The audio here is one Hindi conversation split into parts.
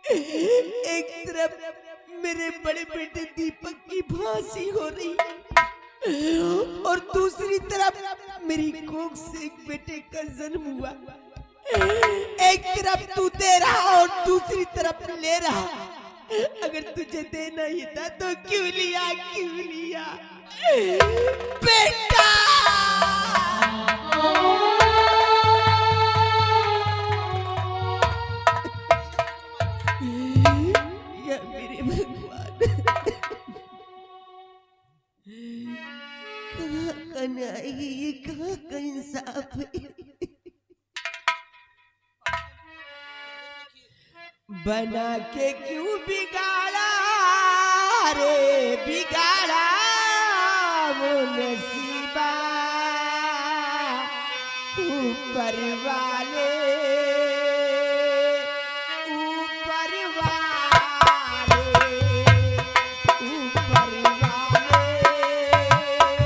एक तरफ मेरे बड़े बेटे दीपक की फांसी हो रही और दूसरी तरफ मेरी कोख से एक बेटे का जन्म हुआ। एक तरफ तू दे रहा और दूसरी तरफ ले रहा। अगर तुझे देना ही था तो क्यों लिया, क्यों लिया बेटा? या मेरे भगवान, कहाँ का न्याय है ये, कहाँ का इंसाफ है? बना के क्यों बिगाड़ा रे, बिगाड़ा वो नसीबा ऊपर वाले, ऊपर वाले, ऊपर वाले, ऊपर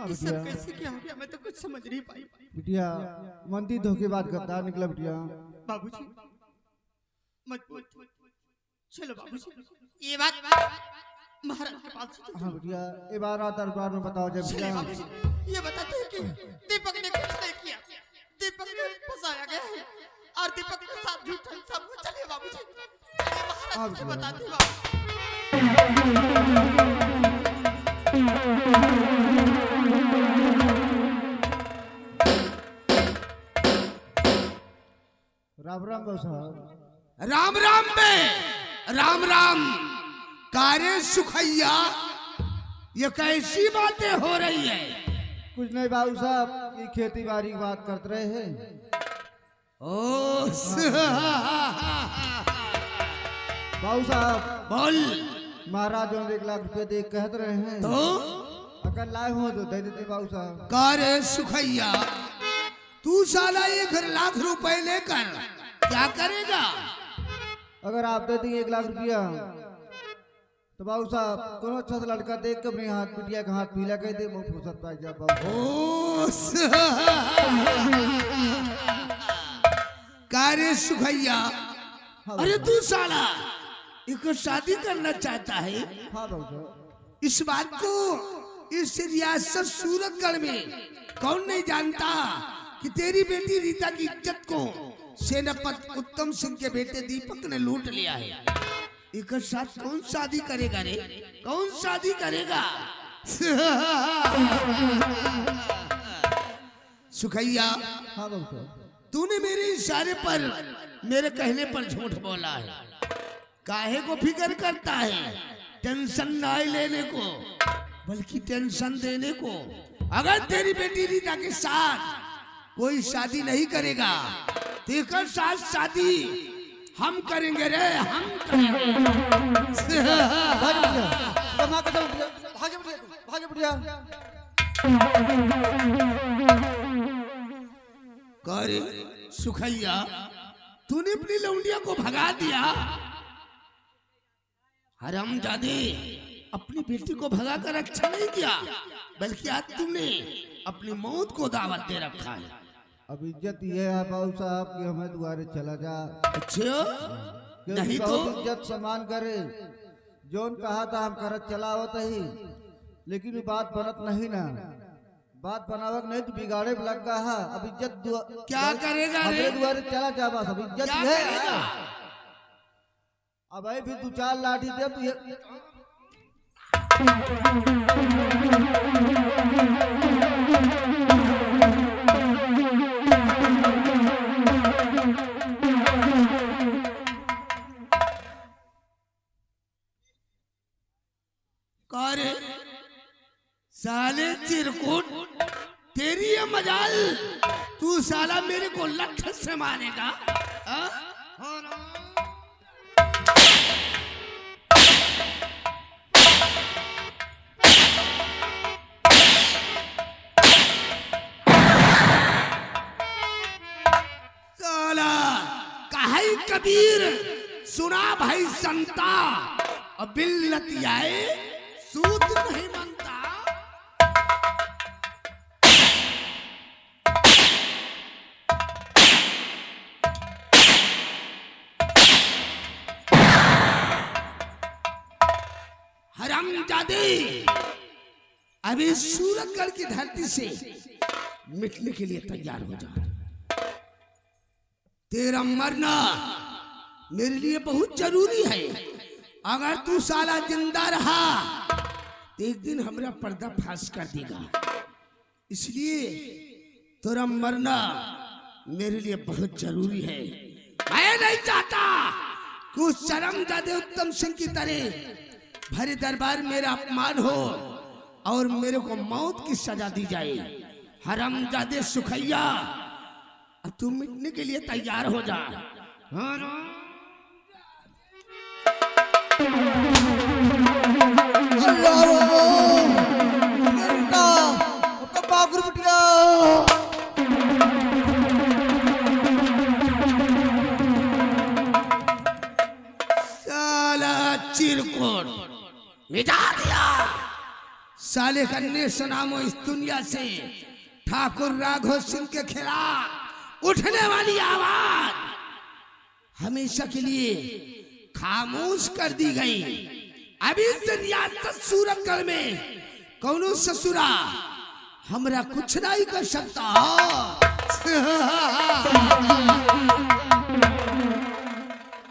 ये सब कैसे क्या हो गया, मैं तो कुछ समझ नहीं पाई। बिटिया मंदी धोखेबाज गद्दार निकला बिटिया। बाबूजी मत चलो बाबूजी, ये बात महाराज के पास। हाँ बिटिया ये बार दरबार में बताओ जब बिटिया। ये बताते हैं कि दीपक ने कुछ नहीं किया, दीपक को फंसाया गया है और दीपक के साथ झूठा सब कुछ। चलिए बाबूजी, महाराज से बताते हैं। राम राम साहब। राम राम बे, राम राम। कार्य सुखैया, ये कैसी बातें हो रही है? कुछ नहीं बाबू साहब, ये खेती बाड़ी की बात करते रहे हैं। ओ बाबू साहब बोल। महाराज जो 1 लाख रुपए दे कहते रहे हैं, तो अगर लाए हो तो दे देते बाबू साहब। कार्य सुखैया, तू साला 1 लाख रुपए लेकर क्या करेगा? अगर आप दे देंगे 1 लाख रुपया तो बाबू साहब कोनो अच्छा सा लड़का देख के अपने हाथ बिटिया का हाथ पीला कह दे, मुंह फुर्सत पाई जा बाबू। कार्य सुखैया, अरे तू साला एक शादी करना चाहता है? हाँ बाबू साहब। इस बात को इस रियासत सूरतगढ़ में कौन नहीं जानता कि तेरी बेटी रीता की इज्जत को सेनापति उत्तम सिंह के बेटे दीपक ने लूट लिया है। एक साथ कौन शादी करेगा रे, कौन शादी करेगा? सुखैया, हाँ बाबू साहब। तूने मेरे इशारे पर, मेरे कहने पर झूठ बोला है। काहे को फिक्र करता है? टेंशन ना लेने को, बल्कि टेंशन देने को। अगर तेरी बेटी रीता के साथ कोई शादी नहीं करेगा, तेरे साथ शादी हम करेंगे रे, हम करेंगे। भागे बढ़िया। करे सुखैया, तूने अपनी लौंडिया को भगा दिया। हरामजादे, अपनी बेटी को भगा कर अच्छा नहीं किया, बल्कि आज तुमने अपनी मौत को दावत दे रखा है। अब इज्जत ये है बाबू साहब कि हमें दुआरे चला जा। अच्छा, क्योंकि नहीं तो बहुत इज्जत सम्मान करे। जोन कहा था हम करत चलावत ही, लेकिन बात बनत नहीं ना। बात बनावक नहीं तो बिगाड़े लग गया है। अब इज्जत क्या करेगा रे? हमारे दुआरे चला जा बस। अब इज्जत क्या है। करेगा? अब भाई फिर 2-4 लाठी दे तो ये करे साले चिरकुट, तेरी ये मजाल, तू साला मेरे को लठ से मारेगा? हाँ? साला कहाई कबीर, सुना भाई संता, अबिल्लत आए सूद नहीं मांगता। हरामजादे, अभी सूरतगढ़ की धरती से मिटने के लिए तैयार हो जा। तेरा मरना मेरे लिए बहुत जरूरी है। अगर तू साला जिंदा रहा तो एक दिन हमारा पर्दा फाश कर देगा, इसलिए तेरा मरना मेरे लिए बहुत जरूरी है। मैं नहीं चाहता कि उस शर्मजादे उत्तम सिंह की तरह भरे दरबार मेरा अपमान हो और मेरे को मौत की सजा दी जाए। हरामजादे सुखैया, अब तू मिटने के लिए तैयार हो जा। बाबू बिटिया साला चिरकुट मिटा दिया। साले कन्ने सुनामो इस दुनिया से ठाकुर राघव सिंह के खिलाफ उठने वाली आवाज हमेशा के लिए खामोश कर दी गई। अभी से रियासत सूरतगढ़ में कौनो ससुरा हमरा कुछ नहीं कर सकता।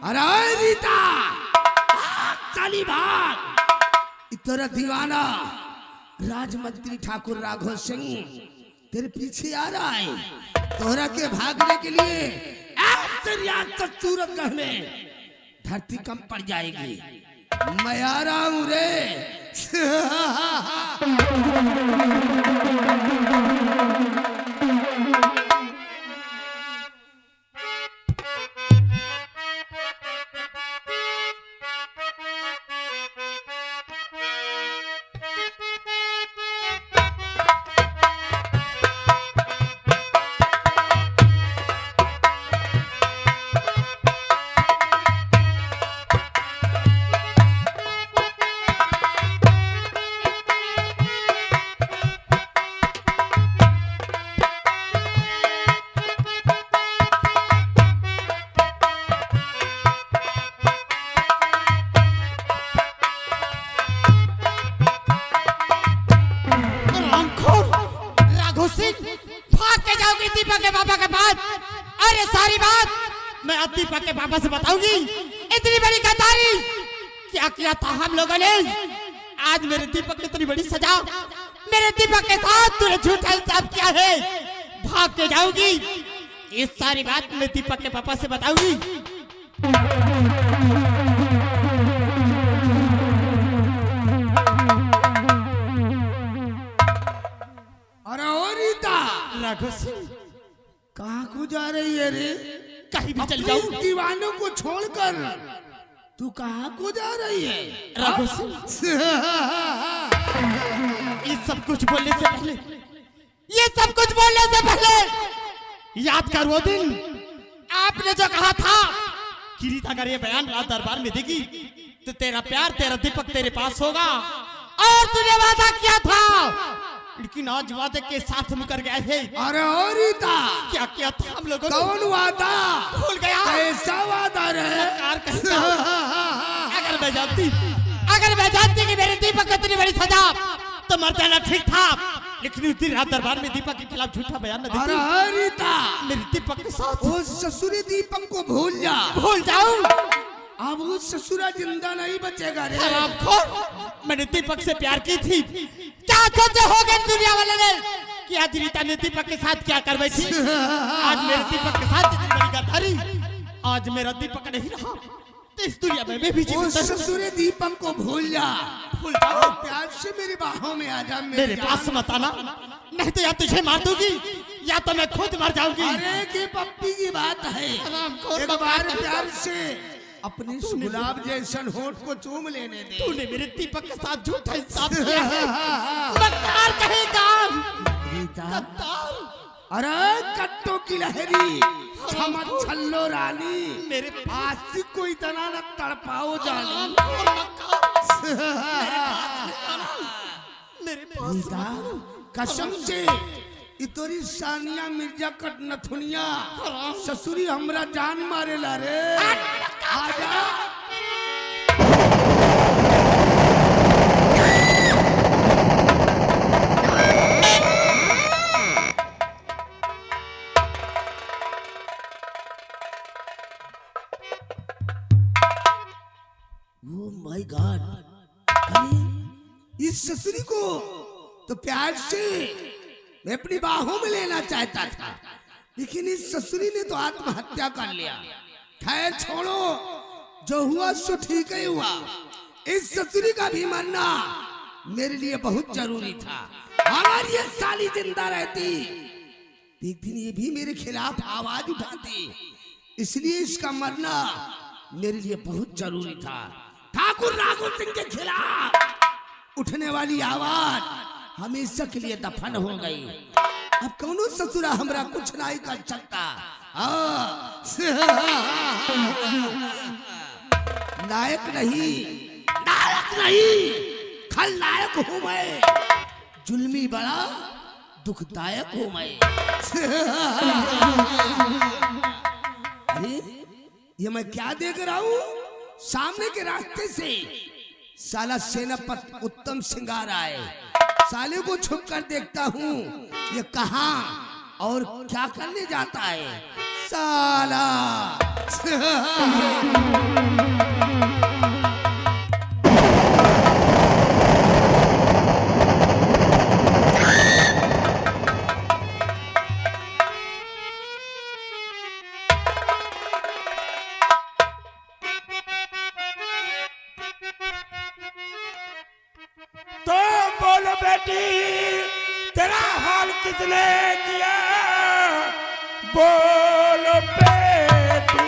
अरे रीता, चली भाग। इतना दीवाना राजमंत्री ठाकुर राघव सिंह तेरे पीछे आ रहा है। तोहरा के भागने के लिए रियासत सूरतगढ़ में धरती कम पड़ जाएगी। मैं आ रहा हूं रे। दीपक के पापा के पास। अरे सारी बात मैं अब दीपक के पापा से बताऊंगी। इतनी बड़ी गद्दारी क्या किया था हम लोगों ने। आज मेरे दीपक की इतनी बड़ी सजा, मेरे दीपक के साथ तूने झूठा इंसाफ किया है। भाग के जाऊंगी, ये सारी बात मैं दीपक के पापा से बताऊंगी। अरे ओ रीता, राघव सिंह कहाँ को जा रही है रे? कहीं भी चल अपने जाऊं। दीवानों को छोड़कर तू कहाँ को जा रही है? राघव सिंह ये सब कुछ बोलने से पहले, ये सब कुछ बोलने से पहले याद कर वो दिन आपने जो कहा था कि रीता अगर ये बयान रात दरबार में देगी तो तेरा प्यार, तेरा दीपक तेरे पास होगा, और तूने वादा किया था, लेकिन आज वादे के साथ मुकर गए हैं। अरे ओ रीता, क्या किया था हम लोगों ने? कौन वादा? भूल गया? कैसा वादा रे? अगर मैं जानती कि मेरे दीपक को इतनी बड़ी सजा तो मर जाना ठीक था, लेकिन उस दिन रात दरबार में दीपक के खिलाफ झूठा बयान न देती। अरे रीता, मेरे दीपक के साथ उस ससुरी दीपक को भूल जा। भूल जाऊं? अब वो ससुरा जिंदा नहीं बचेगा रे। हरामखोर, मैंने दीपक से प्यार की थी। क्या सोचे हो गए दुनिया वाले ने कि आज रीता ने दीपक के साथ क्या कर बैठी? आज मेरे दीपक के साथ इतनी बड़ी गद्दारी, आज मेरा दीपक नहीं रहा तो इस दुनिया में मैं भी वो ससुरे दीपक को भूल जा। भूल जाओ। प्यार से मेरी बाहों में आ जा। मेरे पास मत आना, नहीं तो या तुझे मार दूंगी या तो मैं खुद मर जाऊंगी। अरे की पप्पी की बात है, एक बार प्यार से अपनी गुलाब जैसन होठ को चूम लेने दे। तूने मेरे दीपक के साथ झूठा इंसाफ किया है। गद्दार कहेगा। गद्दार। अरे कट्टों की लहरी, छमक छल्लो रानी, मेरे आशिक को इतना न तड़पाओ जानी। मेरे पास रीता, कसम से इतोरी सानिया मिर्जा कट नथुनिया ससुरी हमरा जान मारे ला रे। आजा। Oh my God! अरे इस ससुरी को तो प्यार से मैं अपनी बाहों में लेना चाहता था, लेकिन इस ससुरी ने तो आत्महत्या कर लिया। खैर छोड़ो, जो हुआ सो ठीक ही हुआ। इस ससुरी का भी मरना मेरे लिए बहुत जरूरी था। अगर ये साली जिंदा रहती एक दिन ये भी मेरे खिलाफ आवाज उठाती, इसलिए इसका मरना मेरे लिए बहुत जरूरी था। ठाकुर राघव सिंह के खिलाफ उठने वाली आवाज हमेशा के लिए दफन हो गई। अब कौनो ससुरा हमरा कुछ नहीं कर सकता। नायक नहीं, नायक नहीं, खलनायक हूँ मैं। जुल्मी बड़ा दुखदायक हूँ मैं। अरे ये मैं क्या देख रहा हूँ? सामने के रास्ते से साला सेनापति उत्तम सिंह आ रहा है। साले को छुप कर देखता हूँ ये कहाँ और क्या करने जाता है साला। तो बोलो बेटी, तेरा हाल किसने किया? बोलो बेटी।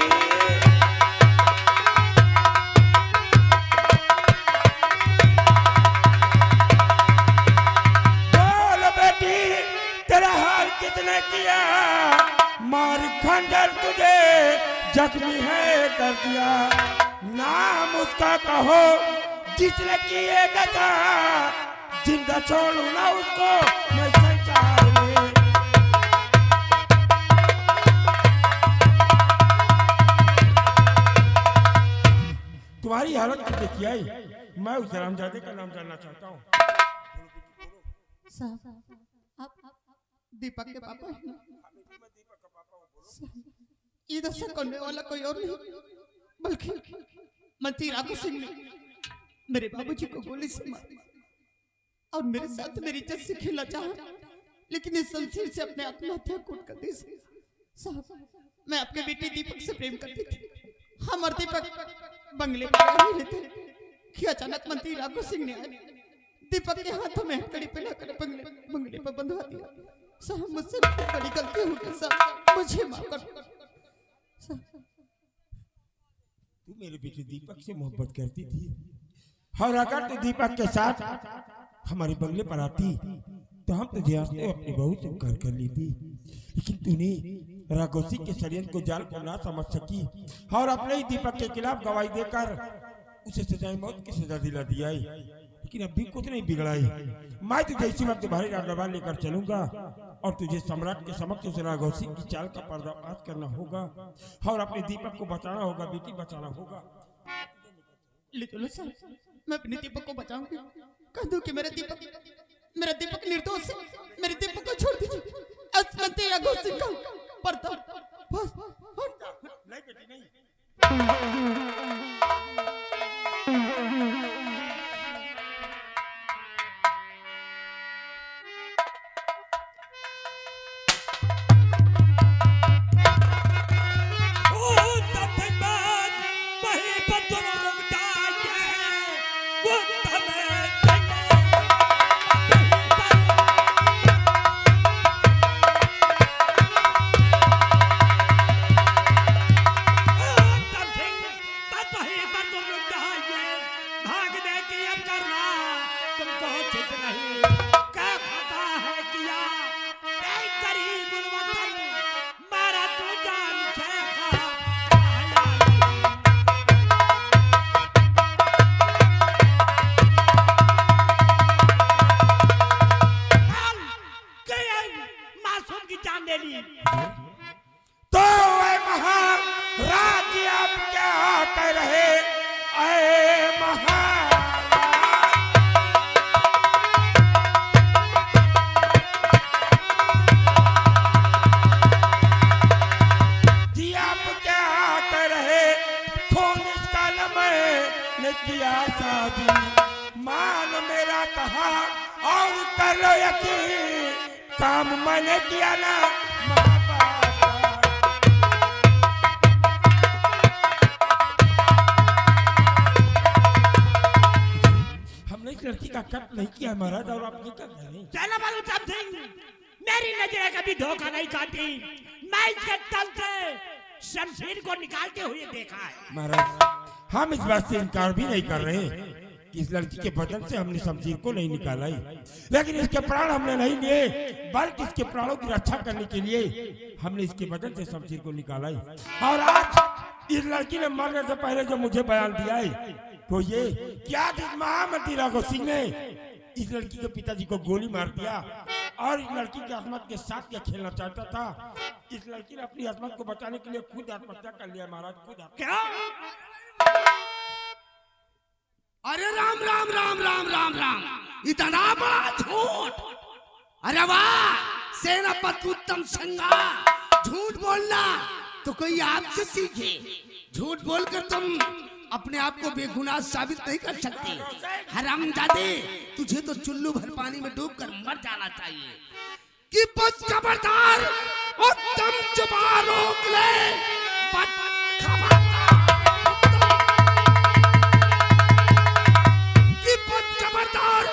बोलो बेटी, तेरा हाल किसने किया? मार खंडर तुझे जख्मी है कर दिया। नाम उसका कहो जिसने किए गदा, जिंदा छोड़ू ना उसको मैं संसार में। तुम्हारी हालत कैसे की आई? मैं उस हरामजादे का नाम जानना चाहता हूँ। आप दीपक के पापा हैं? इधर से करने वाला कोई और नहीं बल्कि मंत्री राघव सिंह ने मेरे बाबूजी को गोली से मारा और मेरे साथ मेरी इज्जत से खेलना चाहा, लेकिन इस शमशीर से अपने आत्महत्या कूट कर दी। साहब, मैं आपके बेटे दीपक से प्रेम करती थी। हम और दीपक बंगले पर रह रहे थे कि अचानक मंत्री राघव सिंह ने आए दीपक के हाथों में हथकड़ी पहनाकर बंगले पर बंधवा दिया। साहब, मुझसे बड़ी गलती हो गई साहब, मुझे माफ कर दो। तू मेरे बेटे दीपक से मोहब्बत करती थी और अगर तू दीपक के साथ हमारे बंगले पर आती तो हम तुझे अपनी बहू से कर कर लेती, लेकिन तूने राघव सिंह के षड्यंत्र को जाल को ना समझ सकी और अपने ही दीपक के खिलाफ गवाही देकर उसे सजाए मौत की सजा दिला दिया है। लेकिन अब भी कुछ नहीं बिगड़ाई। मैं तुझे इसी वक्त भारी दरबार लेकर चलूंगा और तुझे सम्राट के समक्ष उस राघव सिंह की चाल का पर्दाफाश करना होगा और अपने दीपक को बचाना होगा, बेटी बचाना होगा। ले चलो सर, मैं अपने दीपक को बचाऊंगी। कह दूं कि मेरा दीपक निर्दोष है, मेरे दीपक को छोड़ दीजिए। मंत्री राघव सिंह का पर्दा बस नहीं बेटी नहीं। तो महाराज आप क्या कह रहे? जी आप क्या कह रहे? खून इसका मैंने किया शादी, मान मेरा कहा और कर लो यकीन, काम मैंने किया ना। लड़की का कट नहीं किया महाराज और आप कर रहे हैं। चलो बाबू समथिंग, मेरी नजरें कभी धोखा नहीं खाती। मैं इसके तल से शमशीर को निकालते हुए देखा है। महाराज, हम इस बात से इनकार भी नहीं कर रहे कि इस लड़की के बदन से हमने शमशीर को नहीं निकाला ही, लेकिन इसके प्राण हमने नहीं लिए, बल्कि इसके प्राणों की रक्षा करने के लिए हमने इसके बदन से शमशीर को निकाला ही। और आज इस लड़की ने मरने से पहले जो मुझे बयान दिया है तो ये क्या महामंत्री राघव सिंह ने इस लड़की के पिताजी को गोली मार दिया और इस लड़की की असमत के साथ क्या खेलना चाहता था। इस लड़की ने अपनी असमत को बचाने के लिए खुद आत्महत्या कर लिया महाराज, खुद। क्या? अरे राम राम राम राम राम राम, इतना बड़ा झूठ! अरे वाह सेनापति उत्तम संगा, झूठ बोलना तो कोई आपसे सीखे। झूठ बोलकर तुम अपने आप को बेगुनाह साबित नहीं कर सकते। हरामजादे, तुझे तो चुल्लू भर पानी में डूबकर मर जाना चाहिए। कि बस खबरदार, उत्तम जुबान रोक ले, खबरदार,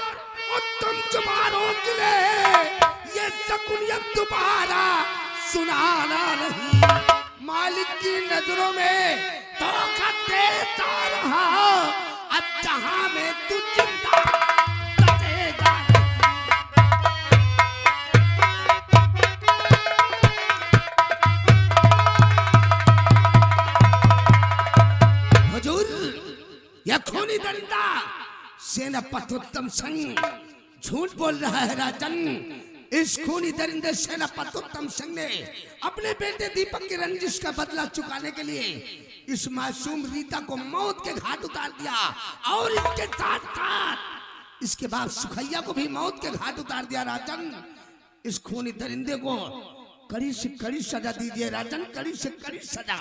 उत्तम जुबान रोक ले, ये शकुनियत दोबारा सुनाना नहीं। मालिक की नजरों में धोखा देता रहा, अब जहां में तू जिंदा बचेगा नहीं। हुजूर, यह खूनी दरिंदा सेनापति उत्तम सिंह झूठ बोल रहा है राजन। इस खूनी दरिंदे सेनापति उत्तम सिंह ने अपने बेटे दीपक की रंजिश का बदला चुकाने के लिए इस मासूम रीता को मौत के घाट उतार दिया और इसके साथ साथ इसके बाद सुखैया को भी मौत के घाट उतार दिया। राजन, इस खूनी दरिंदे को कड़ी से कड़ी सजा दीजिए राजन, कड़ी से कड़ी सजा।